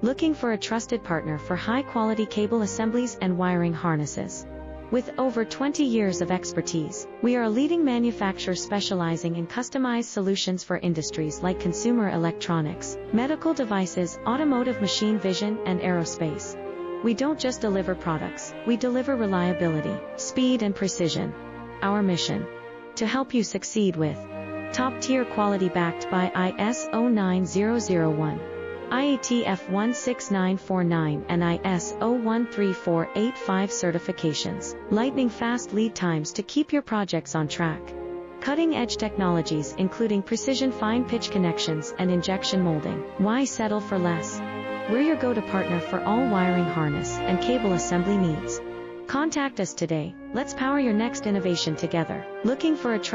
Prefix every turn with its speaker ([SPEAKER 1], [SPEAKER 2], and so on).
[SPEAKER 1] Looking for a trusted partner for high-quality cable assemblies and wiring harnesses? With over 20 years of expertise, we are a leading manufacturer specializing in customized solutions for industries like consumer electronics, medical devices, automotive machine vision, and aerospace. We don't just deliver products, we deliver reliability, speed, and precision. Our mission: to help you succeed with top-tier quality backed by ISO 9001, IATF 16949 and ISO 13485 certifications, lightning-fast lead times to keep your projects on track. Cutting-edge technologies including precision fine-pitch connections and injection molding. Why settle for less? We're your go-to partner for all wiring harness and cable assembly needs. Contact us today. Let's power your next innovation together. Looking for a trusted